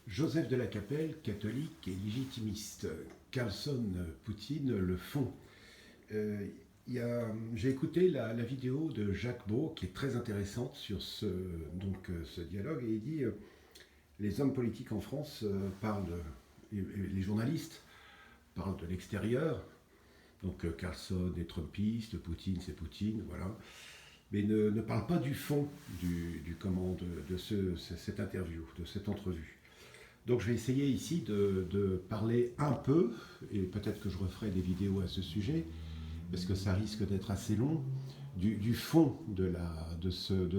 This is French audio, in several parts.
Joseph de la Capelle, catholique et légitimiste. Carlson, Poutine, le fond. Euh, J'ai écouté la vidéo de Jacques Beau qui est très intéressante sur ce dialogue et il dit les hommes politiques en France et les journalistes parlent de l'extérieur, donc Carlson est trumpiste, Poutine c'est Poutine, voilà, mais ne parlent pas du fond de cette interview, de cette entrevue. Donc je vais essayer ici de parler un peu, et peut-être que je referai des vidéos à ce sujet, parce que ça risque d'être assez long, du fond de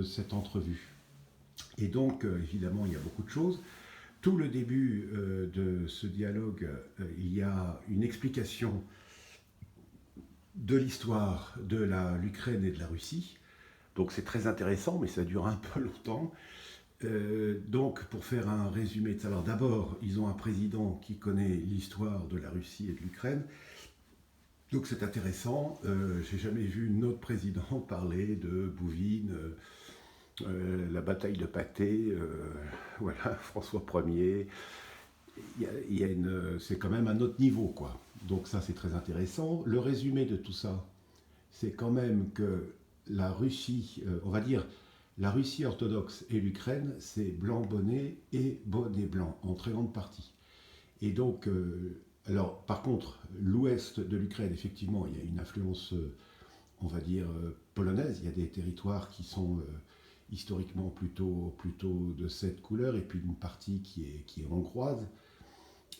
cette entrevue. Et donc, évidemment, il y a beaucoup de choses. Tout le début de ce dialogue, il y a une explication de l'histoire de l'Ukraine et de la Russie. Donc c'est très intéressant, mais ça dure un peu longtemps. Donc, pour faire un résumé de ça, alors d'abord, ils ont un président qui connaît l'histoire de la Russie et de l'Ukraine. Donc, c'est intéressant. J'ai jamais vu notre président parler de Bouvines, la bataille de Patay, voilà, François Ier. C'est quand même un autre niveau, quoi. Donc, ça, c'est très intéressant. Le résumé de tout ça, c'est quand même que la Russie, on va dire, la Russie orthodoxe et l'Ukraine, c'est blanc bonnet et bonnet blanc, en très grande partie. Et donc, alors par contre, l'ouest de l'Ukraine, effectivement, il y a une influence, on va dire, polonaise. Il y a des territoires qui sont historiquement plutôt de cette couleur, et puis une partie qui est hongroise.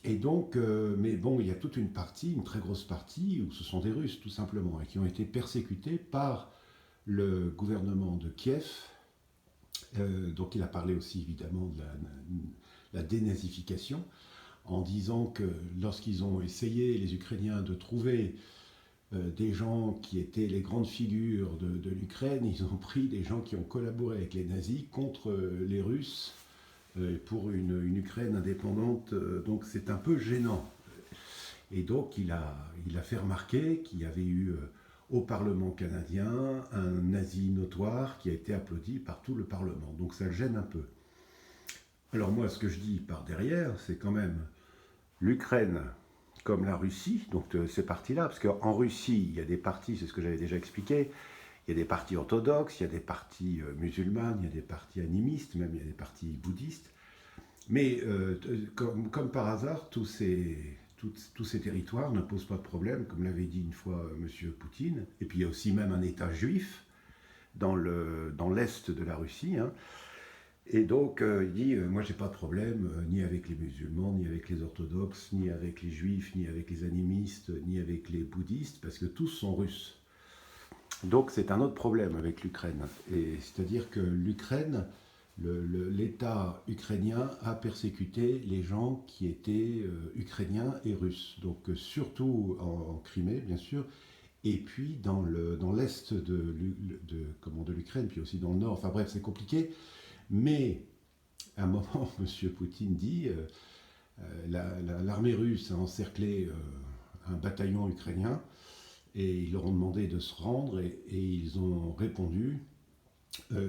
Et donc, mais bon, il y a toute une partie, une très grosse partie, où ce sont des Russes, tout simplement, et qui ont été persécutés par le gouvernement de Kiev. Donc il a parlé aussi évidemment de la dénazification, en disant que lorsqu'ils ont essayé, les Ukrainiens, de trouver des gens qui étaient les grandes figures de l'Ukraine, ils ont pris des gens qui ont collaboré avec les nazis contre les Russes pour une Ukraine indépendante. Donc c'est un peu gênant. Et donc il a fait remarquer qu'il y avait eu au Parlement canadien un nazi notoire qui a été applaudi par tout le Parlement. Donc ça le gêne un peu. Alors moi, ce que je dis par derrière, c'est quand même l'Ukraine comme la Russie, donc de ces partis-là, parce qu'en Russie, il y a des partis, c'est ce que j'avais déjà expliqué, il y a des partis orthodoxes, il y a des partis musulmans, il y a des partis animistes, même il y a des partis bouddhistes. Mais comme par hasard, tous ces territoires ne posent pas de problème, comme l'avait dit une fois M. Poutine. Et puis il y a aussi même un État juif dans l'est de la Russie. Hein. Et donc il dit, moi j'ai pas de problème ni avec les musulmans, ni avec les orthodoxes, ni avec les juifs, ni avec les animistes, ni avec les bouddhistes, parce que tous sont russes. Donc c'est un autre problème avec l'Ukraine. Et c'est-à-dire que l'Ukraine, l'État ukrainien a persécuté les gens qui étaient ukrainiens et russes. Donc surtout en Crimée, bien sûr, et puis dans l'est de l'Ukraine, puis aussi dans le nord. Enfin bref, c'est compliqué. Mais à un moment, M. Poutine dit l'armée russe a encerclé un bataillon ukrainien et ils leur ont demandé de se rendre et ils ont répondu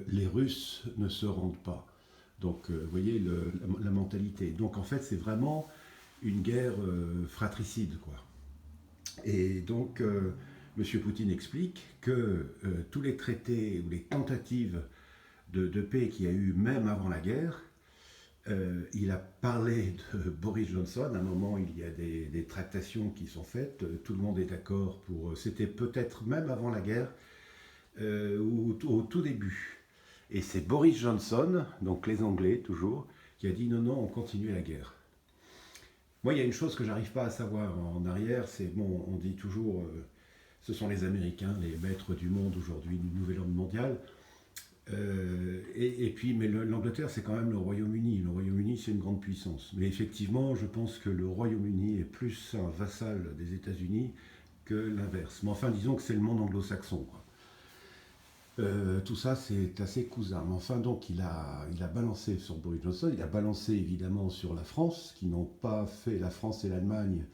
les Russes ne se rendent pas. Donc, vous voyez la mentalité. Donc, en fait, c'est vraiment une guerre fratricide, quoi. Et donc, M. Poutine explique que tous les traités ou les tentatives de paix qu'il y a eu même avant la guerre, il a parlé de Boris Johnson. À un moment, il y a des tractations qui sont faites. Tout le monde est d'accord pour. C'était peut-être même avant la guerre, ou au tout début. Et c'est Boris Johnson, donc les Anglais toujours, qui a dit non, non, on continue la guerre. Moi, il y a une chose que j'arrive pas à savoir en arrière, c'est bon, on dit toujours, ce sont les Américains, les maîtres du monde aujourd'hui, du nouvel ordre mondial. Et puis, mais l'Angleterre, c'est quand même le Royaume-Uni. Le Royaume-Uni, c'est une grande puissance. Mais effectivement, je pense que le Royaume-Uni est plus un vassal des États-Unis que l'inverse. Mais enfin, disons que c'est le monde anglo-saxon, quoi. Tout ça, c'est assez cousin. Mais enfin, donc, il a balancé sur Boris Johnson, il a balancé évidemment sur la France, qui n'ont pas fait, la France et l'Allemagne,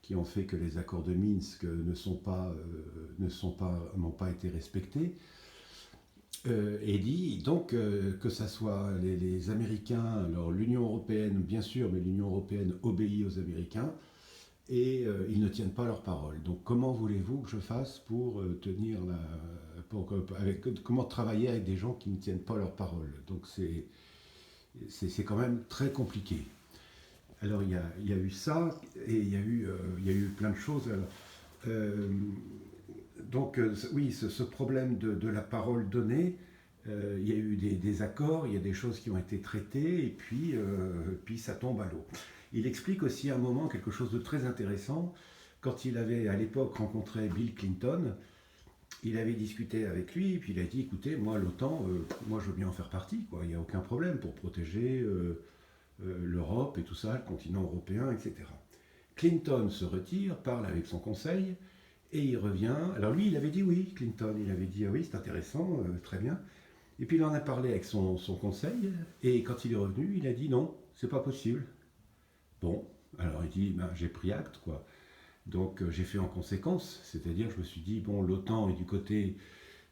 qui ont fait que les accords de Minsk n'ont pas été respectés. Et dit donc que ça soit les Américains, alors l'Union européenne bien sûr, mais l'Union européenne obéit aux Américains et ils ne tiennent pas leur parole. Donc comment voulez-vous que je fasse pour tenir la, comment travailler avec des gens qui ne tiennent pas leur parole? Donc c'est quand même très compliqué. Alors il y a eu ça et il y a eu plein de choses. Alors, euh, donc oui, ce problème de la parole donnée, il y a eu des accords, il y a des choses qui ont été traitées, et puis ça tombe à l'eau. Il explique aussi à un moment quelque chose de très intéressant. Quand il avait à l'époque rencontré Bill Clinton, il avait discuté avec lui, et puis il a dit, écoutez, moi l'OTAN, moi je veux bien en faire partie, quoi. Il n'y a aucun problème pour protéger l'Europe et tout ça, le continent européen, etc. Clinton se retire, parle avec son conseil, et il revient. Alors lui, il avait dit oui, Clinton, il avait dit ah oui, c'est intéressant, très bien. Et puis il en a parlé avec son conseil, et quand il est revenu, il a dit non, c'est pas possible. Bon, alors il dit ben, j'ai pris acte, quoi. Donc j'ai fait en conséquence, c'est-à-dire je me suis dit bon, l'OTAN est du côté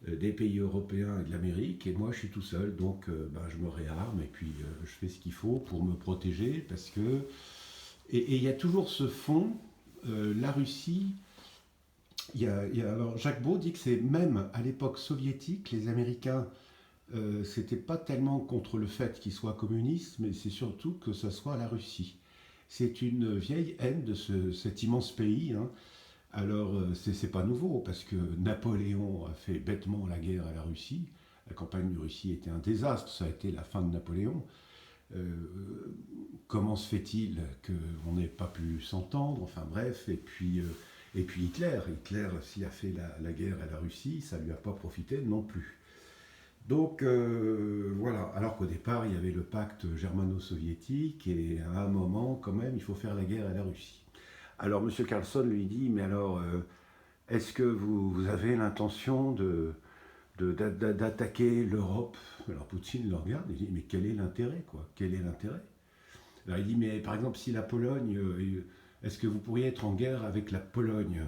des pays européens et de l'Amérique, et moi je suis tout seul, donc ben, je me réarme et puis je fais ce qu'il faut pour me protéger, parce que et il y a toujours ce fond, la Russie. Alors Jacques Beau dit que c'est même à l'époque soviétique, les Américains, c'était pas tellement contre le fait qu'ils soient communistes, mais c'est surtout que ce soit la Russie. C'est une vieille haine de cet immense pays, hein. Alors c'est pas nouveau, parce que Napoléon a fait bêtement la guerre à la Russie. La campagne de Russie était un désastre, ça a été la fin de Napoléon. Euh, Comment se fait-il qu'on n'ait pas pu s'entendre? Enfin bref, et puis Hitler, s'il a fait la guerre à la Russie, ça ne lui a pas profité non plus. Donc voilà, alors qu'au départ, il y avait le pacte germano-soviétique, et à un moment, quand même, il faut faire la guerre à la Russie. Alors M. Carlson lui dit, mais alors, est-ce que vous avez l'intention d'attaquer l'Europe? Alors Poutine le regarde et dit, mais quel est l'intérêt, quoi? Quel est l'intérêt? Alors il dit, mais par exemple, si la Pologne, est-ce que vous pourriez être en guerre avec la Pologne?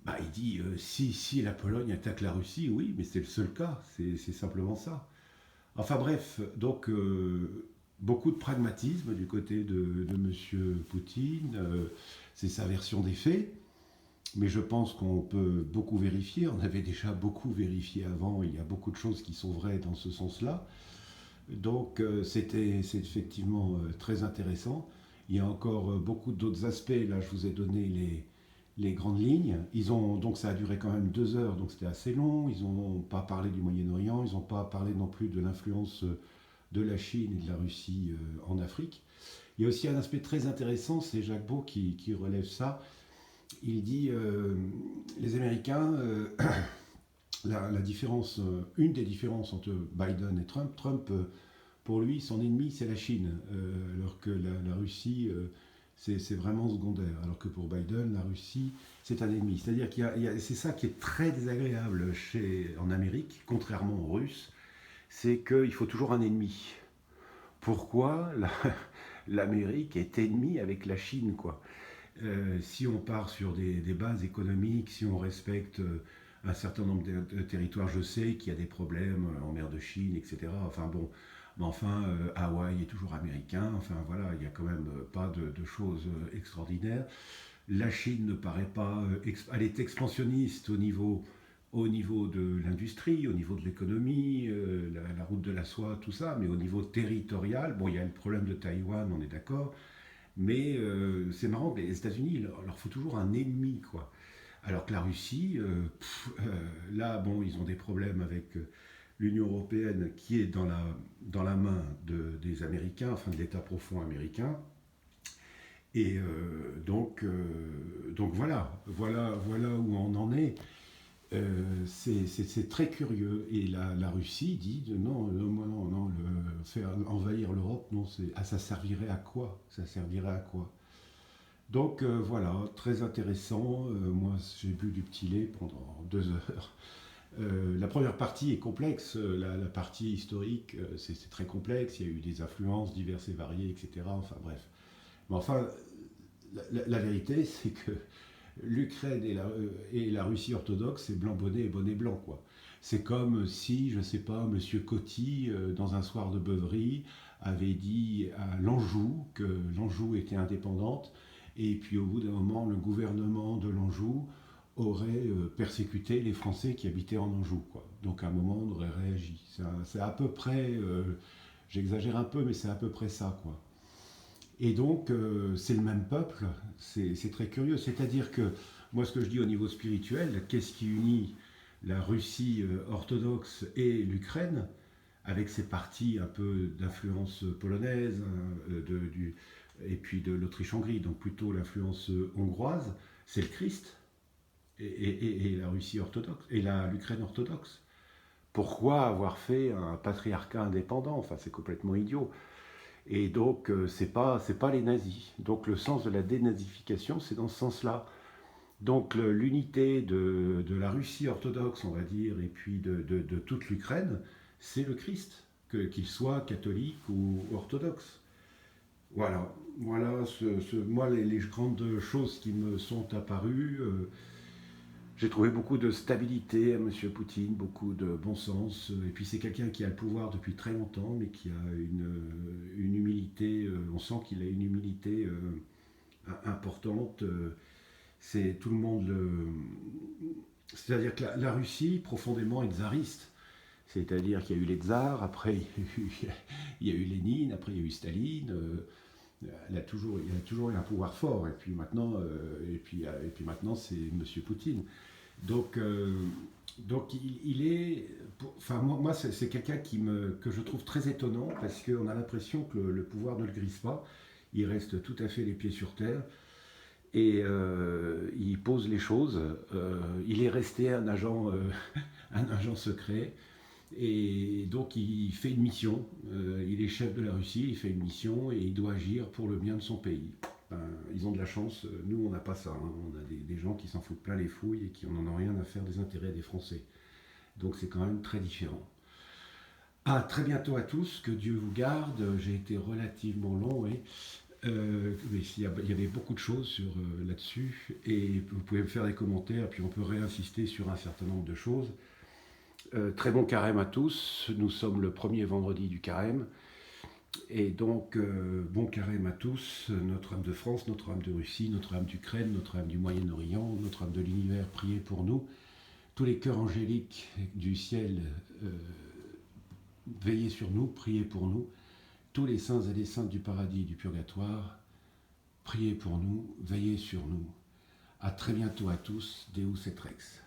Bah, il dit, si la Pologne attaque la Russie, oui, mais c'est le seul cas, c'est simplement ça. Enfin bref, donc beaucoup de pragmatisme du côté de M. Poutine, c'est sa version des faits, mais je pense qu'on peut beaucoup vérifier, on avait déjà beaucoup vérifié avant, il y a beaucoup de choses qui sont vraies dans ce sens-là. Donc c'est effectivement très intéressant. Il y a encore beaucoup d'autres aspects. Là, je vous ai donné les grandes lignes. Donc ça a duré quand même 2 heures, donc c'était assez long. Ils n'ont pas parlé du Moyen-Orient, ils n'ont pas parlé non plus de l'influence de la Chine et de la Russie en Afrique. Il y a aussi un aspect très intéressant, c'est Jacques Beau qui relève ça. Il dit les Américains, la différence, une des différences entre Biden et Trump, pour lui, son ennemi, c'est la Chine, alors que la Russie, c'est vraiment secondaire. Alors que pour Biden, la Russie, c'est un ennemi. C'est-à-dire c'est ça qui est très désagréable en Amérique, contrairement aux Russes, c'est qu'il faut toujours un ennemi. Pourquoi l'Amérique est ennemie avec la Chine, quoi? Si on part sur des bases économiques, si on respecte un certain nombre de territoires, je sais qu'il y a des problèmes en mer de Chine, etc. Enfin bon, mais enfin, Hawaï est toujours américain, enfin voilà, il n'y a quand même pas de choses extraordinaires. La Chine ne paraît pas, elle est expansionniste au niveau de l'industrie, au niveau de l'économie, la route de la soie, tout ça, mais au niveau territorial, bon, il y a le problème de Taïwan, on est d'accord, mais c'est marrant, les États-Unis, il leur faut toujours un ennemi, quoi. Alors que la Russie, là, bon, ils ont des problèmes avec l'Union européenne qui est dans la main des Américains, enfin de l'État profond américain. Et donc voilà où on en est. C'est très curieux. Et la Russie dit non, faire envahir l'Europe, non, ça servirait à quoi? Ça servirait à quoi? Donc voilà, très intéressant. Moi, j'ai bu du petit lait pendant 2 heures. La première partie est complexe, la partie historique, c'est très complexe, il y a eu des influences diverses et variées, etc. Enfin bref. Mais enfin, la vérité, c'est que l'Ukraine et la Russie orthodoxe, c'est blanc bonnet et bonnet blanc, quoi. C'est comme si, je ne sais pas, Monsieur Coty, dans un soir de beuverie, avait dit à l'Anjou que l'Anjou était indépendante, et puis au bout d'un moment, le gouvernement de l'Anjou aurait persécuté les Français qui habitaient en Anjou, quoi. Donc à un moment, on aurait réagi. C'est à peu près, j'exagère un peu, mais c'est à peu près ça, quoi. Et donc, c'est le même peuple, c'est très curieux. C'est-à-dire que, moi, ce que je dis au niveau spirituel, qu'est-ce qui unit la Russie orthodoxe et l'Ukraine, avec ses parties un peu d'influence polonaise, hein, et puis de l'Autriche-Hongrie, donc plutôt l'influence hongroise, c'est le Christ et la Russie orthodoxe, et l'Ukraine orthodoxe. Pourquoi avoir fait un patriarcat indépendant? Enfin, c'est complètement idiot. Et donc, c'est pas les nazis. Donc, le sens de la dénazification, c'est dans ce sens-là. Donc, l'unité de la Russie orthodoxe, on va dire, et puis de toute l'Ukraine, c'est le Christ, qu'il soit catholique ou orthodoxe. Voilà, voilà moi, les grandes choses qui me sont apparues. J'ai trouvé beaucoup de stabilité à M. Poutine, beaucoup de bon sens. Et puis c'est quelqu'un qui a le pouvoir depuis très longtemps, mais qui a une humilité. On sent qu'il a une humilité importante. C'est tout le monde le. C'est-à-dire que la Russie, profondément, est tsariste. C'est-à-dire qu'il y a eu les tsars, après il y a eu Lénine, après il y a eu Staline. Il y a toujours eu un pouvoir fort. Et puis maintenant, c'est M. Poutine. Donc, il est. Enfin, moi c'est quelqu'un que je trouve très étonnant parce qu'on a l'impression que le pouvoir ne le grise pas. Il reste tout à fait les pieds sur terre et il pose les choses. Il est resté un agent secret. Et donc il fait une mission, il est chef de la Russie, il fait une mission et il doit agir pour le bien de son pays. Ben, ils ont de la chance, nous on n'a pas ça, hein. On a des gens qui s'en foutent plein les fouilles et qui n'en ont rien à faire des intérêts des Français. Donc c'est quand même très différent. À très bientôt à tous, que Dieu vous garde, j'ai été relativement long, oui. Mais il y avait beaucoup de choses là-dessus et vous pouvez me faire des commentaires, puis on peut réinsister sur un certain nombre de choses. Très bon carême à tous, nous sommes le premier vendredi du carême, et donc bon carême à tous, Notre-Dame de France, Notre-Dame de Russie, Notre-Dame d'Ukraine, Notre-Dame du Moyen-Orient, Notre-Dame de l'univers, priez pour nous, tous les cœurs angéliques du ciel, veillez sur nous, priez pour nous, tous les saints et les saintes du paradis et du purgatoire, priez pour nous, veillez sur nous. À très bientôt à tous, Deus et Rex.